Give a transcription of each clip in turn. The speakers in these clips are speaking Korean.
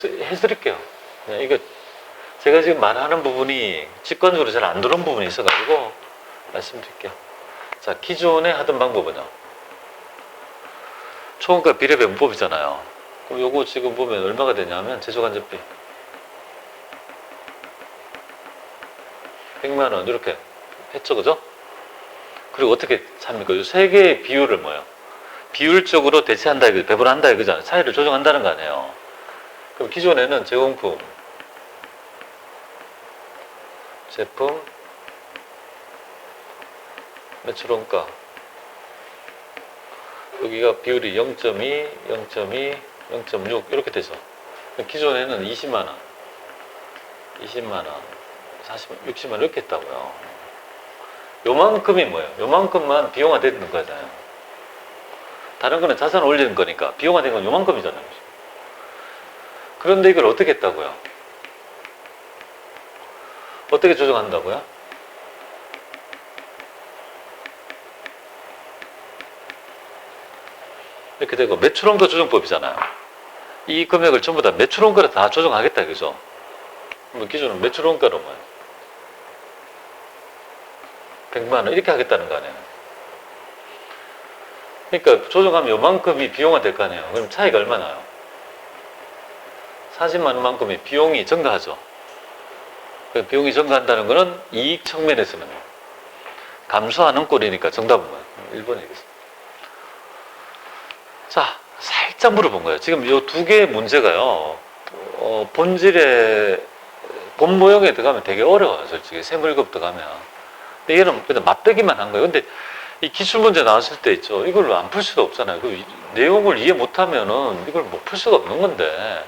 해드릴게요. 이거 제가 지금 말하는 부분이 직관적으로 잘 안 들어온 부분이 있어가지고 말씀드릴게요. 자, 기존에 하던 방법은요. 초음파 비례배분법이잖아요. 그럼 요거 지금 보면 얼마가 되냐면 제조간접비 100만원 이렇게 했죠, 그죠? 그리고 어떻게 삽니까? 이 세 개의 비율을 뭐예요? 비율적으로 대체한다, 이거 배분한다 이거잖아요. 차이를 조정한다는 거 아니에요. 그럼 기존에는 제공품, 제품, 매출원가 여기가 비율이 0.2, 0.2, 0.6 이렇게 되죠. 기존에는 20만원, 20만원, 40만, 60만원 이렇게 했다고요. 요만큼이 뭐예요? 요만큼만 비용화되는 거잖아요. 다른 거는 자산을 올리는 거니까 비용화된 건 요만큼이잖아요. 그런데 이걸 어떻게 했다고요? 어떻게 조정한다고요? 이렇게 되고 매출원가 조정법이잖아요. 이 금액을 전부 다 매출원가로 다 조정하겠다 이거죠. 뭐 기준은 매출원가로 뭐예요? 100만원 이렇게 하겠다는 거 아니에요. 그러니까 조정하면 요만큼이 비용화 될 거 아니에요. 그럼 차이가 얼마 나요? 40만원만큼의 비용이 증가하죠. 비용이 증가한다는 거는 이익 측면에서는 감소하는 꼴이니까 정답은 뭐예요? 1번이겠습니다. 자, 살짝 물어본 거예요. 지금 이 두 개의 문제가요, 본질의, 본 모형에 들어가면 되게 어려워요, 솔직히. 세물급 들어가면. 근데 얘는 그냥 맛배기만 한 거예요. 근데 이 기출문제 나왔을 때 있죠. 이걸 안 풀 수도 없잖아요. 그 내용을 이해 못하면은 이걸 못 풀 수가 없는 건데,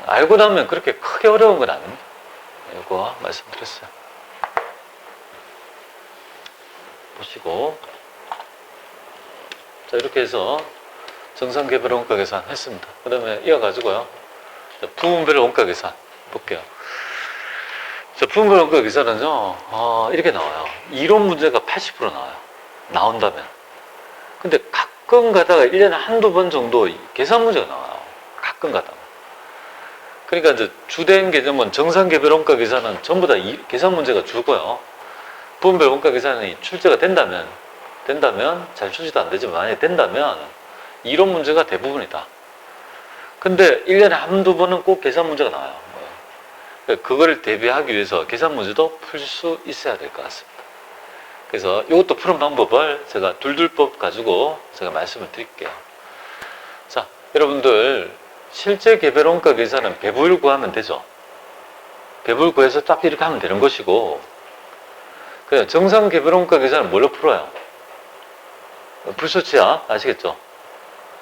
알고 나면 그렇게 크게 어려운 건 아닙니다. 이거 말씀드렸어요. 보시고. 자, 이렇게 해서 정상개별 원가 계산 했습니다. 그 다음에 이어가지고요. 부분별 원가 계산 볼게요. 자, 부분별 원가 계산은요, 이렇게 나와요. 이론 문제가 80% 나와요. 나온다면. 근데 가끔 가다가 1년에 한두 번 정도 계산 문제가 나와요. 가끔 가다가. 그러니까 이제 주된 개념은 정상개별 원가 계산은 전부 다 계산 문제가 주고요. 부분별 원가 계산이 출제가 된다면 잘 출제도 안 되지만 만약에 된다면 이론 문제가 대부분이다. 근데 1년에 한두 번은 꼭 계산 문제가 나와요. 그거를 대비하기 위해서 계산 문제도 풀 수 있어야 될 것 같습니다. 그래서 이것도 푸는 방법을 제가 둘둘법 가지고 제가 말씀을 드릴게요. 자, 여러분들 실제 개별 원가 계산은 배분율 구하면 되죠. 배분율 구해서 딱 이렇게 하면 되는 것이고, 그냥 정상 개별 원가 계산은 뭘로 풀어요? 불수치약 아시겠죠?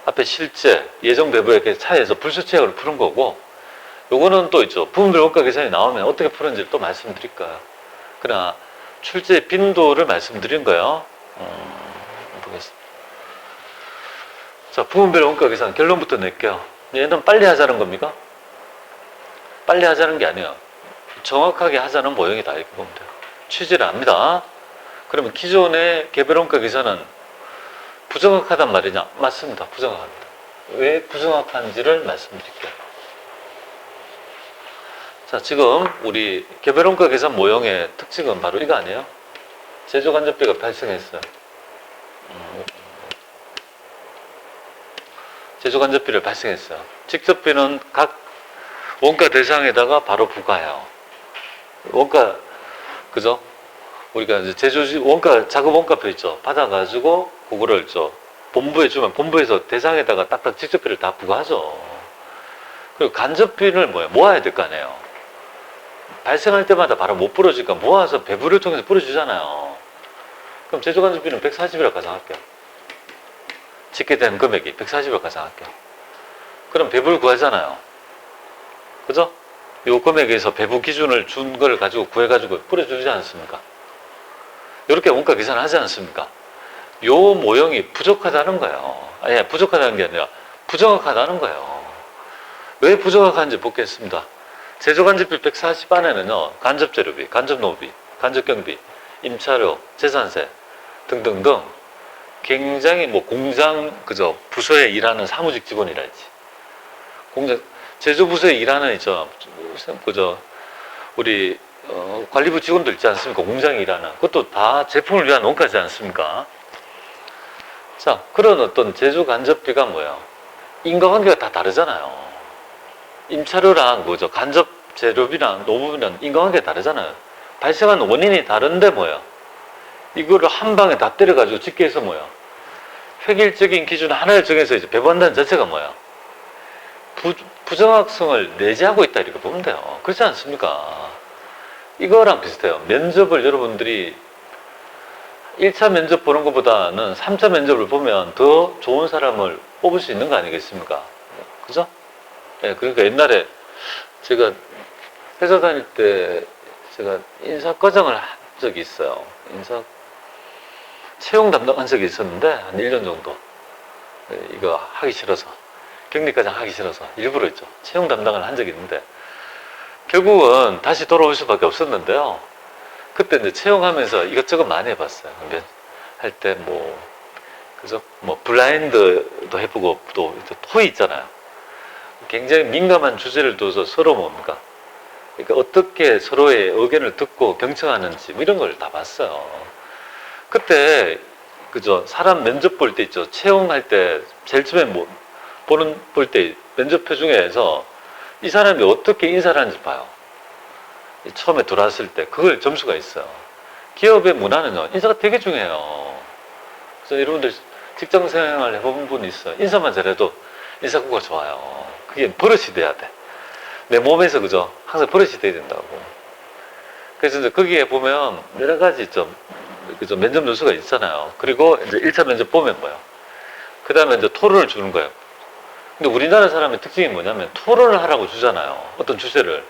앞에 실제, 예정 배분액의 차이에서 불수치약으로 푸는 거고, 요거는 또 있죠. 부분별 원가 계산이 나오면 어떻게 푸는지 또 말씀드릴까요? 그러나 출제 빈도를 말씀드린 거예요. 보겠습니다. 자, 부분별 원가 계산 결론부터 낼게요. 얘는 빨리 하자는 겁니까? 빨리 하자는 게 아니에요. 정확하게 하자는 모형이다 이렇게 보면 돼요. 취지를 압니다. 그러면 기존의 개별 원가 계산은 부정확하단 말이냐? 맞습니다. 부정확합니다. 왜 부정확한지를 말씀드릴게요. 자, 지금 우리 개별 원가 계산 모형의 특징은 바로 이거 아니에요? 제조간접비가 발생했어요. 제조간접비를 발생했어요. 직접비는 각 원가 대상에다가 바로 부과해요. 원가, 그죠? 우리가 이제 원가, 작업 원가표 있죠? 받아가지고, 그거를 본부에 주면 본부에서 대상에다가 딱딱 직접비를 다 부과하죠. 그리고 간접비를 모아야 될 거 아니에요. 발생할 때마다 바로 못 풀어지니까 모아서 배분을 통해서 풀어주잖아요. 그럼 제조간접비는 140이라고 가정할게요. 짓게 된 금액이 140이라고 가정할게요. 그럼 배분을 구하잖아요. 그죠? 요 금액에서 배분 기준을 준 걸 가지고 구해가지고 뿌려주지 않습니까? 이렇게 원가 계산을 하지 않습니까? 요 모형이 부족하다는 거예요. 아니, 부족하다는 게 아니라 부정확하다는 거예요. 왜 부정확한지 보겠습니다. 제조간접비 140 안에는요, 간접재료비, 간접노비, 간접경비, 임차료, 재산세 등등등 굉장히 공장, 그죠? 부서에 일하는 사무직 직원이랄지 공장, 제조부서에 일하는, 그저, 우리, 관리부 직원들 있지 않습니까? 공장에 일하는. 그것도 다 제품을 위한 원가지 않습니까? 자, 그런 어떤 제조 간접비가 뭐예요? 인과관계가 다 다르잖아요. 임차료랑 뭐죠? 간접 재료비랑 노무비랑 인과관계가 다르잖아요. 발생한 원인이 다른데 뭐예요? 이거를 한 방에 다 때려가지고 집계해서 뭐예요? 획일적인 기준 하나를 정해서 이제 배부한다는 자체가 뭐예요? 부정확성을 내재하고 있다 이렇게 보면 돼요. 그렇지 않습니까? 이거랑 비슷해요. 면접을 여러분들이 1차 면접 보는 것보다는 3차 면접을 보면 더 좋은 사람을 뽑을 수 있는 거 아니겠습니까? 그죠? 예, 그러니까 옛날에 제가 회사 다닐 때 제가 인사과정을 한 적이 있어요. 채용 담당한 적이 있었는데 한 1년 정도. 예, 이거 하기 싫어서. 격리과정 하기 싫어서 일부러 했죠. 채용 담당을 한 적이 있는데 결국은 다시 돌아올 수밖에 없었는데요. 그때 이제 채용하면서 이것저것 많이 해봤어요. 할 때 뭐, 그죠? 뭐, 블라인드도 해보고 또 토의 있잖아요. 굉장히 민감한 주제를 둬서 서로 뭡니까? 그러니까 어떻게 서로의 의견을 듣고 경청하는지 뭐 이런 걸 다 봤어요. 그때, 그죠? 사람 면접 볼 때 있죠. 채용할 때 제일 처음에 뭐, 볼 때 면접표 중에서 이 사람이 어떻게 인사를 하는지 봐요. 처음에 들어왔을 때 그걸 점수가 있어요. 기업의 문화는요, 인사가 되게 중요해요. 그래서 여러분들 직장 생활 해본 분 있어요. 인사만 잘해도 인사고가 좋아요. 그게 버릇이 돼야 돼. 내 몸에서 그죠? 항상 버릇이 돼야 된다고. 그래서 이제 거기에 보면 여러 가지 그죠? 면접 요소가 있잖아요. 그리고 이제 1차 면접 보면 뭐예요? 그 다음에 이제 토론을 주는 거예요. 근데 우리나라 사람의 특징이 뭐냐면 토론을 하라고 주잖아요. 어떤 주제를.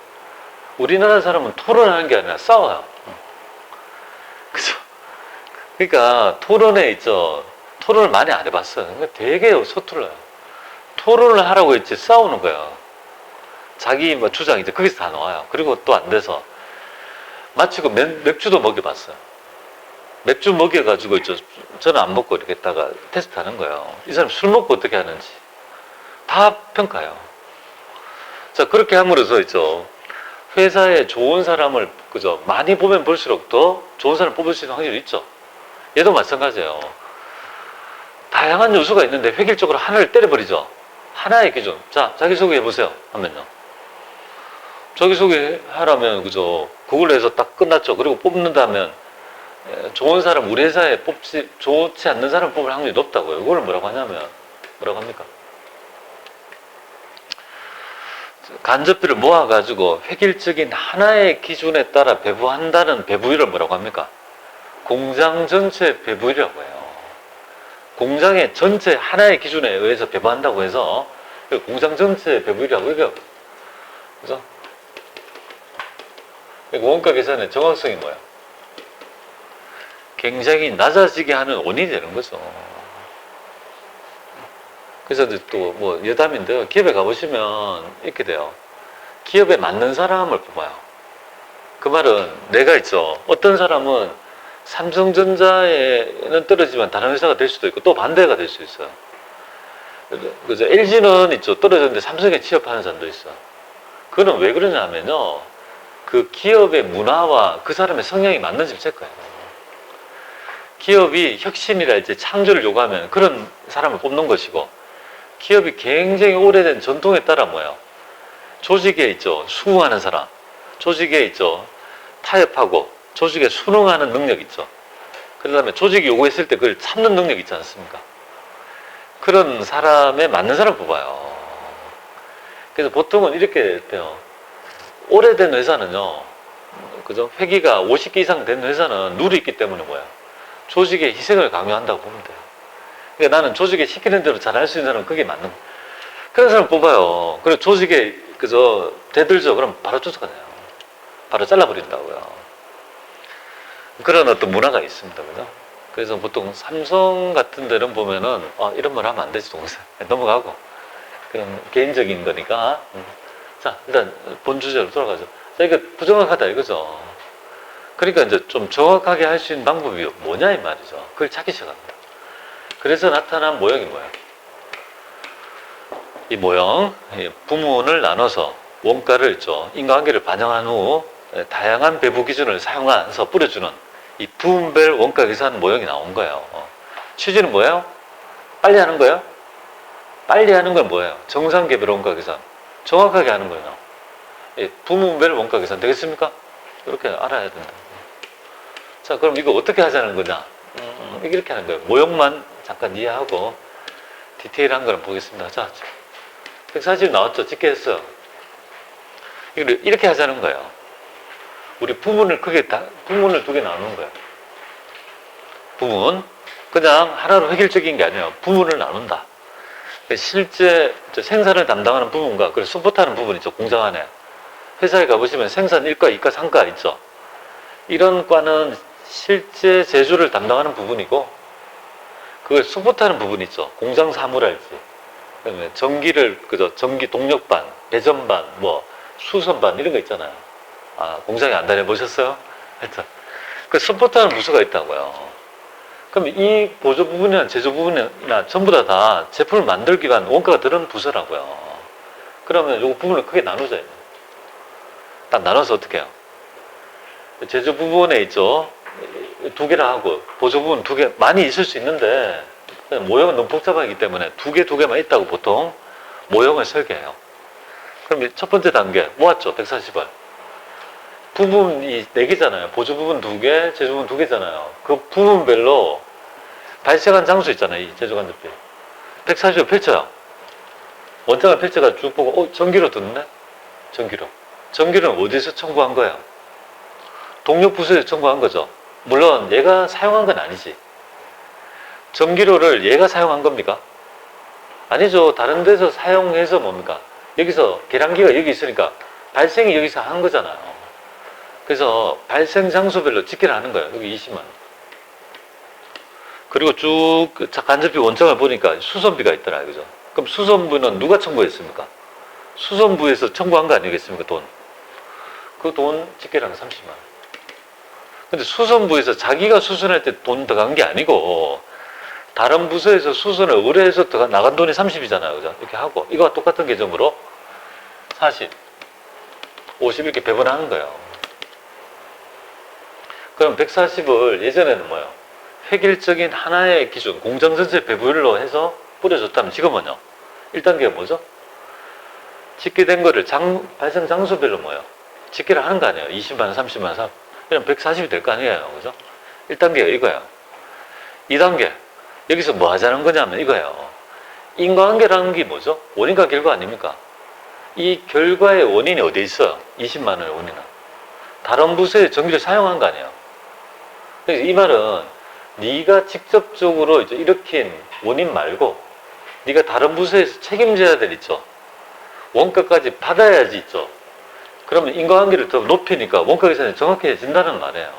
우리나라 사람은 토론하는 게 아니라 싸워요. 그죠? 그러니까 토론에 토론을 많이 안 해봤어요. 그러니까 되게 서툴러요. 토론을 하라고 했지 싸우는 거예요. 자기 뭐 주장 이제 거기서 다 나와요. 그리고 또 안 돼서 마치고 맥주도 먹여봤어요. 맥주 먹여가지고 저는 안 먹고 이렇게 했다가 테스트 하는 거예요. 이 사람 술 먹고 어떻게 하는지 다 평가해요. 자, 그렇게 함으로써 회사에 좋은 사람을 그죠? 많이 보면 볼수록 더 좋은 사람을 뽑을 수 있는 확률이 있죠. 얘도 마찬가지예요. 다양한 요소가 있는데 획일적으로 하나를 때려버리죠. 하나의 기준. 자, 자기소개 해보세요. 하면요. 자기소개 하라면 그죠? 그걸로 해서 딱 끝났죠. 그리고 뽑는다면 좋은 사람 우리 회사에 좋지 않는 사람 뽑을 확률이 높다고요. 이걸 뭐라고 하냐면 뭐라고 합니까? 간접비를 모아가지고 획일적인 하나의 기준에 따라 배부한다는 배부율을 뭐라고 합니까? 공장 전체 배부율이라고 해요. 공장의 전체 하나의 기준에 의해서 배부한다고 해서 공장 전체 배부율이라고 해요. 그죠? 원가 계산의 정확성이 뭐야? 굉장히 낮아지게 하는 원인이 되는 거죠. 그래서 또 뭐 여담인데요. 기업에 가보시면 이렇게 돼요. 기업에 맞는 사람을 뽑아요. 그 말은 내가 어떤 사람은 삼성전자에는 떨어지지만 다른 회사가 될 수도 있고 또 반대가 될 수 있어요. 그죠? LG는 떨어졌는데 삼성에 취업하는 사람도 있어요. 그거는 왜 그러냐면요. 그 기업의 문화와 그 사람의 성향이 맞는지를 체크해요. 기업이 혁신이랄지 창조를 요구하면 그런 사람을 뽑는 것이고 기업이 굉장히 오래된 전통에 따라 뭐예요? 조직에 수긍하는 사람, 조직에 타협하고 조직에 순응하는 능력 있죠. 그 다음에 조직이 요구했을 때 그걸 참는 능력 있지 않습니까? 그런 사람에 맞는 사람을 뽑아요. 그래서 보통은 이렇게 돼요. 오래된 회사는요, 그죠? 회기가 50개 이상 된 회사는 룰이 있기 때문에 뭐야? 조직의 희생을 강요한다고 보면 돼요. 그러니까 나는 조직에 시키는 대로 잘할 수 있는 사람은 그게 맞는 거예요. 그런 사람 뽑아요. 그리고 조직에 대들죠. 그럼 바로 쫓아가요. 바로 잘라버린다고요. 그런 어떤 문화가 있습니다. 그죠? 그래서 보통 삼성 같은 데는 보면은 이런 말 하면 안 되지 동생. 넘어가고 그냥 개인적인 거니까. 자, 일단 본 주제로 돌아가죠. 자, 이게 부정확하다 이거죠. 그러니까 이제 좀 정확하게 할 수 있는 방법이 뭐냐 이 말이죠. 그걸 찾기 시작합니다. 그래서 나타난 모형이 뭐야? 이 모형, 이 부문을 나눠서 원가를 있죠. 인과관계를 반영한 후 다양한 배부 기준을 사용해서 뿌려주는 이 부문별 원가 계산 모형이 나온 거예요. 취지는 뭐예요? 빨리 하는 거예요? 빨리 하는 건 뭐예요? 정상 개별 원가 계산. 정확하게 하는 거예요. 부문별 원가 계산 되겠습니까? 이렇게 알아야 된다. 자, 그럼 이거 어떻게 하자는 거냐? 이렇게 하는 거예요. 모형만 잠깐 이해하고 디테일한 거는 보겠습니다. 자, 140 나왔죠? 찍게 했어요. 이걸 이렇게 하자는 거예요. 우리 부문을 부문을 두 개 나누는 거예요. 부문. 그냥 하나로 획일적인 게 아니에요. 부문을 나눈다. 실제 생산을 담당하는 부분과 그리고 서포트하는 부분 있죠. 공장 안에. 회사에 가보시면 생산 1과, 2과, 3과 있죠. 이런 과는 실제 제조를 담당하는 부분이고 그걸 서포트하는 부분이 있죠. 공장 사무랄지. 그다음에 전기 동력반, 배전반, 수선반 이런 거 있잖아요. 아, 공장에 안 다녀보셨어요? 하여튼. 그 서포트하는 부서가 있다고요. 그럼 이 보조 부분이나 제조 부분이나 전부 다 제품을 만들기 위한 원가가 들은 부서라고요. 그러면 이 부분을 크게 나누자. 딱 나눠서 어떻게 해요? 제조 부분에 있죠. 두 개라 하고 보조 부분 두 개 많이 있을 수 있는데 모형은 너무 복잡하기 때문에 두 개만 있다고 보통 모형을 설계해요. 그럼 첫 번째 단계 모았죠. 140을. 부분이 4개잖아요. 보조 부분 2개, 제조 부분 2개잖아요. 그 부분별로 발생한 장소 있잖아요. 이 제조 간접비. 140을 펼쳐요. 원장을 펼쳐가 쭉 보고, 전기료 듣네? 전기료. 전기료는 어디서 청구한 거예요? 동력부서에서 청구한 거죠. 물론 얘가 사용한 건 아니지. 전기료를 얘가 사용한 겁니까? 아니죠. 다른 데서 사용해서 뭡니까? 여기서 계량기가 여기 있으니까 발생이 여기서 한 거잖아요. 그래서 발생 장소별로 집계를 하는 거예요. 여기 20만. 그리고 쭉 간접비 원장을 보니까 수선비가 있더라. 그죠? 그럼 수선부는 누가 청구했습니까? 수선부에서 청구한 거 아니겠습니까? 돈. 그 돈 집계를 한 30만. 근데 수선부에서 자기가 수선할 때 돈 들어간 게 아니고 다른 부서에서 수선을 의뢰해서 나간 돈이 30이잖아요. 그죠? 이렇게 하고 이거와 똑같은 계정으로 40, 50 이렇게 배분하는 거예요. 그럼 140을 예전에는 뭐예요? 획일적인 하나의 기준, 공장 전체 배분율로 해서 뿌려줬다면 지금은요? 1단계가 뭐죠? 집계된 거를 발생 장소별로 뭐예요? 집계를 하는 거 아니에요? 20만, 30만, 3. 그럼 140이 될 거 아니에요? 그죠? 1단계가 이거예요. 2단계. 여기서 뭐 하자는 거냐면 이거예요. 인과관계라는 게 뭐죠? 원인과 결과 아닙니까? 이 결과의 원인이 어디에 있어요? 20만 원의 원인은. 다른 부서에 전기를 사용한 거 아니에요? 그래서 이 말은 네가 직접적으로 일으킨 원인 말고 네가 다른 부서에서 책임져야 될 있죠. 원가까지 받아야지 있죠. 그러면 인과관계를 더 높이니까 원가 계산이 정확해진다는 말이에요.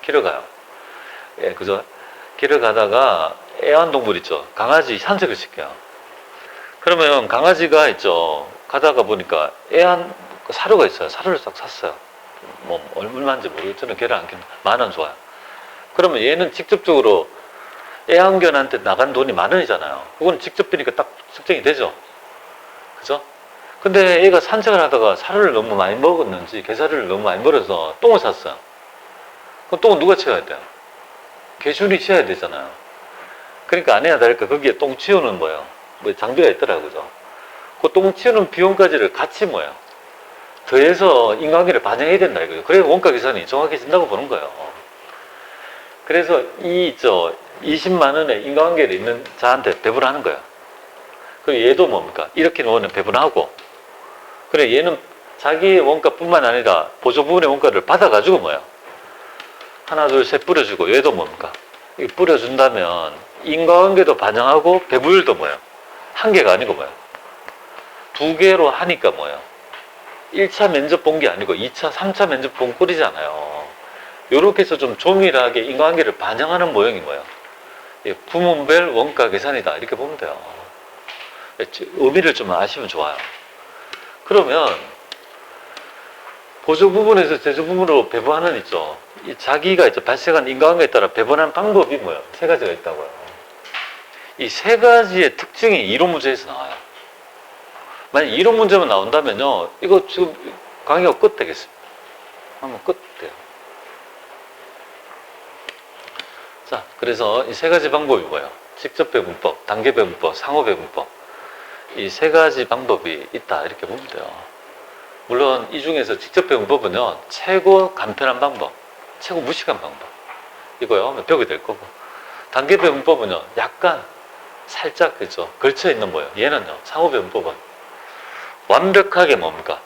길어 가요. 예, 그죠? 길을 가다가 애완동물 있죠. 강아지 산책을 시켜요. 그러면 강아지가 있죠. 가다가 보니까 사료가 있어요. 사료를 싹 샀어요. 얼마인지 모르겠지만 걔를 안 키우는 10,000원 좋아요. 그러면 얘는 직접적으로 애완견한테 나간 돈이 10,000원이잖아요. 그건 직접비니까 딱 측정이 되죠. 그죠? 근데 얘가 산책을 하다가 사료를 너무 많이 먹었는지 개사료를 너무 많이 먹어서 똥을 샀어요. 그럼 똥은 누가 치워야 돼요? 개준이 치워야 되잖아요. 그러니까 아니나 다를까 거기에 똥 치우는 장비가 있더라고요. 그죠? 그 똥 치우는 비용까지를 같이 더해서 인과관계를 반영해야 된다 이거죠. 그래야 원가 계산이 정확해진다고 보는 거예요. 그래서 20만 원의 인과관계를 있는 자한테 배분하는 거예요. 그리고 얘도 뭡니까? 이렇게 놓으면 배분하고, 그래 얘는 자기의 원가뿐만 아니라 보조 부분의 원가를 받아가지고 하나, 둘, 셋 뿌려주고, 얘도 뭡니까? 이 뿌려준다면 인과관계도 반영하고 배분율도 한 개가 아니고 2개로 하니까 1차 면접 본 게 아니고 2차, 3차 면접 본 꼴이잖아요. 요렇게 해서 좀 조밀하게 인과관계를 반영하는 모형이 부문별 원가 계산이다. 이렇게 보면 돼요. 의미를 좀 아시면 좋아요. 그러면 보조 부분에서 제조 부분으로 배분하는 있죠. 자기가 발생한 인과관계에 따라 배분하는 방법이 3가지가 있다고요. 이 3가지의 특징이 이론 문제에서 나와요. 만약 이런 문제만 나온다면요, 이거 지금 강의가 끝 되겠습니다. 한번 끝 돼요. 자, 그래서 이 세 가지 방법이 뭐예요? 직접 배분법, 단계 배분법, 상호 배분법. 이 세 가지 방법이 있다. 이렇게 보면 돼요. 물론 이 중에서 직접 배분법은요, 최고 간편한 방법, 최고 무식한 방법. 이거요, 벽이 될 거고. 단계 배분법은요, 약간 살짝 그죠, 걸쳐 있는 거예요. 얘는요, 상호 배분법은 완벽하게 뭡니까?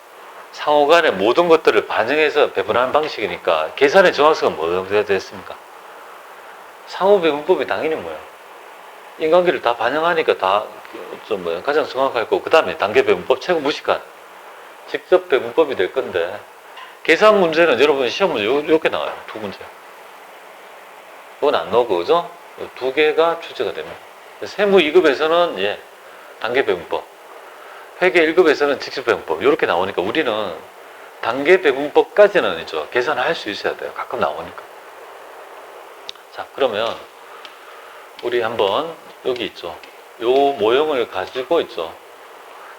상호 간의 모든 것들을 반영해서 배분하는 방식이니까 계산의 정확성은 뭐가 됐습니까? 상호 배분법이 당연히 뭐예요? 인간계를 다 반영하니까 다 좀 뭐예요? 가장 정확할 거고, 그 다음에 단계 배분법, 최고 무식한 직접 배분법이 될 건데, 계산 문제는 여러분 시험 문제 이렇게 나와요. 두 문제. 이건 안 나오고, 그죠? 두 개가 출제가 됩니다. 세무 2급에서는 예, 단계 배분법, 회계 1급에서는 직접 배분법 이렇게 나오니까 우리는 단계 배분법까지는 있죠. 계산을 할 수 있어야 돼요. 가끔 나오니까. 자, 그러면 우리 한번 여기 있죠. 요 모형을 가지고 있죠.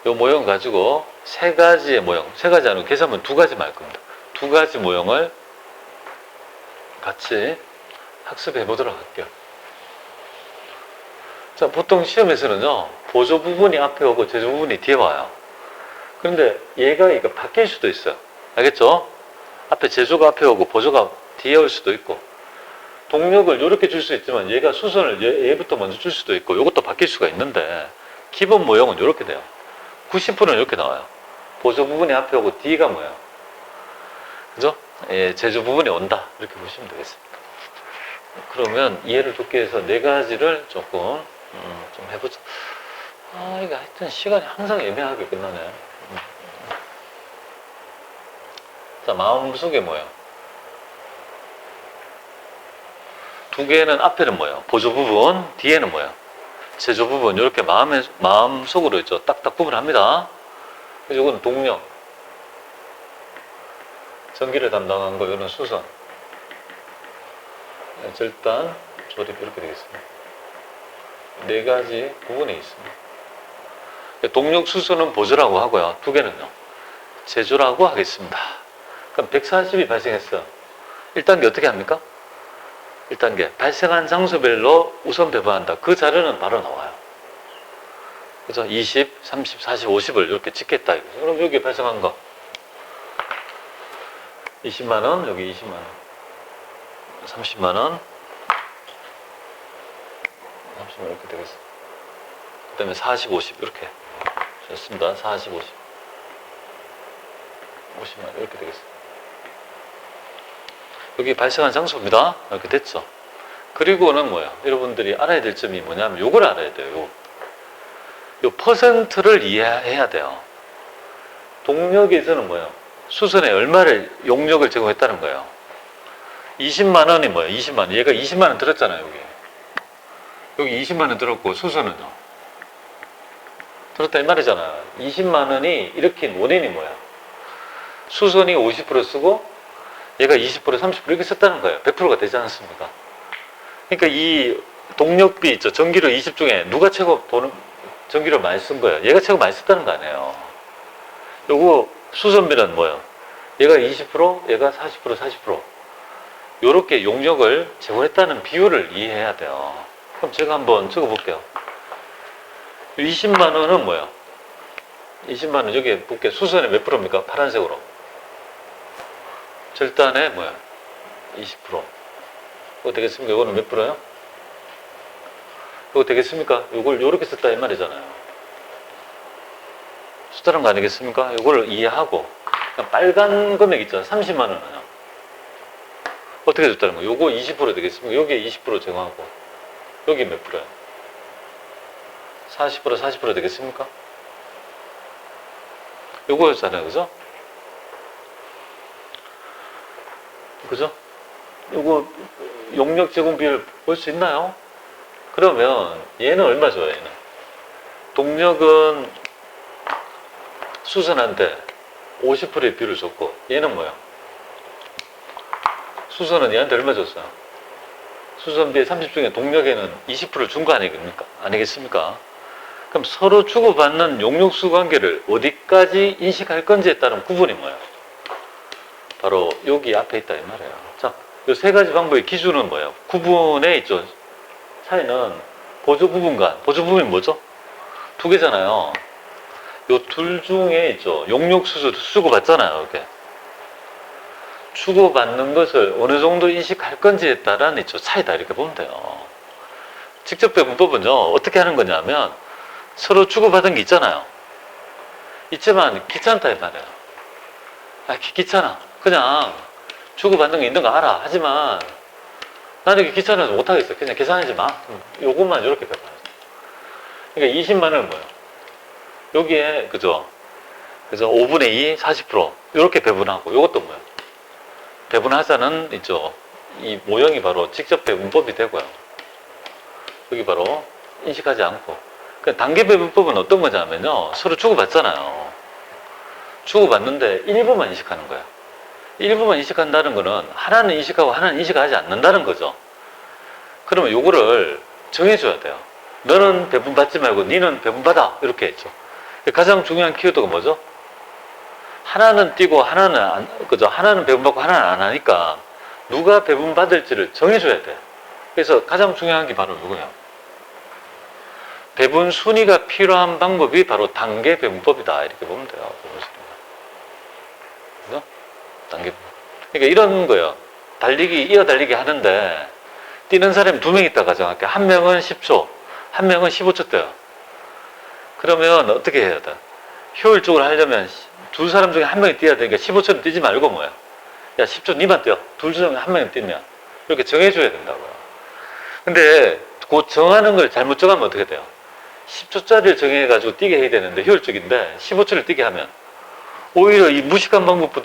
요 모형 가지고 세 가지의 모형, 세 가지 아니고 계산은 두 가지 말 겁니다. 두 가지 모형을 같이 학습해 보도록 할게요. 자, 보통 시험에서는요, 보조 부분이 앞에 오고 제조 부분이 뒤에 와요. 그런데 얘가 이거 바뀔 수도 있어요. 알겠죠? 앞에 제조가 앞에 오고 보조가 뒤에 올 수도 있고, 동력을 이렇게 줄 수 있지만 얘가 수선을 얘부터 먼저 줄 수도 있고, 이것도 바뀔 수가 있는데, 기본 모형은 이렇게 돼요. 90%는 이렇게 나와요. 보조 부분이 앞에 오고 뒤가 뭐예요? 그죠? 예, 제조 부분이 온다. 이렇게 보시면 되겠습니다. 그러면 이해를 돕기 위해서 네 가지를 조금 좀 해보자. 아, 이게 하여튼 시간이 항상 애매하게 끝나네. 자, 마음속에 뭐예요? 두 개는 앞에는 뭐예요? 보조 부분, 뒤에는 뭐예요? 제조 부분. 이렇게 마음속으로 있죠. 딱딱 구분합니다. 그래서 이건 동력. 전기를 담당한 거, 이거는 수선. 절단, 조립, 이렇게 되겠습니다. 네 가지 부분이 있습니다. 동력 수소는 보조라고 하고요. 두 개는요, 제조라고 하겠습니다. 그럼 140이 발생했어요. 1단계 어떻게 합니까? 1단계 발생한 장소별로 우선 배분한다. 그 자료는 바로 나와요. 그죠? 20, 30, 40, 50을 이렇게 찍겠다. 이거죠. 그럼 여기 발생한 거 20만원, 여기 20만원, 30만원, 30만원 이렇게 되겠습니다. 그 다음에 40, 50 이렇게 좋습니다. 40, 50, 50만원 이렇게 되겠습니다. 여기 발생한 장소입니다. 이렇게 됐죠. 그리고는 뭐야? 여러분들이 알아야 될 점이 뭐냐면 요걸 알아야 돼요. 요 퍼센트를 이해해야 돼요. 동력에서는 뭐예요? 수선에 얼마를 용역을 제공했다는 거예요. 20만 원이 뭐예요? 20만 원. 얘가 20만 원 들었잖아요, 여기. 여기 20만 원 들었고 수선은요, 들었다 이 말이잖아요. 20만 원이 일으킨 원인이 뭐야? 수선이 50% 쓰고 얘가 20%, 30% 이렇게 썼다는 거예요. 100%가 되지 않았습니까? 그러니까 이 동력비 있죠. 전기료 20 중에 누가 최고 전기료 많이 쓴 거예요? 얘가 최고 많이 썼다는 거 아니에요. 요거 수선비는 뭐예요? 얘가 20%, 얘가 40%, 40%. 요렇게 용역을 제공했다는 비율을 이해해야 돼요. 그럼 제가 한번 적어 볼게요. 20만 원은 뭐예요? 20만 원 여기에 볼게요. 수선에 몇 프로입니까? 파란색으로. 절단에 뭐야? 20%. 이거 되겠습니까? 이거는 몇 프로요? 이거 되겠습니까? 이걸 요렇게 썼다 이 말이잖아요. 숫자란 거 아니겠습니까? 이걸 이해하고, 빨간 금액 있잖아요. 30만 원은요. 어떻게 줬다는 거예요? 요거 20% 되겠습니까? 여기에 20% 제공하고, 여기 몇 프로요? 40%, 40% 되겠습니까? 요거였잖아요. 그죠? 그죠? 요거 용역 제공 비율 볼 수 있나요? 그러면 얘는 얼마 줘요? 얘는 동력은 수선한테 50%의 비율을 줬고, 얘는 뭐야? 수선은 얘한테 얼마 줬어요? 수선비의 30 중에 동력에는 20%를 준 거 아니겠습니까? 그럼 서로 주고받는 용역수 관계를 어디까지 인식할 건지에 따른 구분이 뭐예요? 바로 여기 앞에 있다 이 말이에요. 자, 이 세 가지 방법의 기준은 뭐예요? 구분에 있죠. 차이는 보조 부분과 보조 부분이 뭐죠? 두 개잖아요. 요 둘 중에 있죠. 용역수를 주고받잖아요. 이렇게 주고받는 것을 어느 정도 인식할 건지에 따른 있죠. 차이다 이렇게 보면 돼요. 직접 배분법은요 어떻게 하는 거냐면 서로 주고받은 게 있잖아요. 있지만 귀찮다 이 말이에요. 아, 귀찮아. 그냥 주고받는 게 있는 거 알아. 하지만 나는 이게 귀찮아서 못하겠어. 그냥 계산하지 마. 요것만 이렇게 배분하죠. 그러니까 20만 원은 뭐예요? 여기에 그죠? 5분의 2, 40% 이렇게 배분하고 요것도 뭐예요? 배분하자는 있죠. 이 모형이 바로 직접 배분법이 되고요. 여기 바로 인식하지 않고. 그러니까 단계 배분법은 어떤 거냐면요. 서로 주고받잖아요. 주고받는데 일부만 인식하는 거예요. 일부만 인식한다는 거는 하나는 인식하고 하나는 인식하지 않는다는 거죠. 그러면 요거를 정해줘야 돼요. 너는 배분받지 말고 니는 배분받아. 이렇게 했죠. 가장 중요한 키워드가 뭐죠? 하나는 띄고 하나는 안, 그죠? 하나는 배분받고 하나는 안 하니까 누가 배분받을지를 정해줘야 돼요. 그래서 가장 중요한 게 바로 이거예요. 배분 순위가 필요한 방법이 바로 단계 배분법이다. 이렇게 보면 돼요. 그죠? 단계. 그러니까 이런 거예요. 이어 달리기 하는데 뛰는 사람이 2명 있다 가정할게요. 한 명은 10초, 한 명은 15초 뛰어요. 그러면 어떻게 해야 돼? 효율적으로 하려면 두 사람 중에 한 명이 뛰어야 되니까 15초는 뛰지 말고 뭐야? 야, 10초 니만 뛰어. 둘 중에 한 명이 뛰면. 이렇게 정해줘야 된다고요. 근데 그 정하는 걸 잘못 정하면 어떻게 돼요? 10초짜리를 정해가지고 뛰게 해야 되는데 효율적인데 15초를 뛰게 하면 오히려 이 무식한 방법보다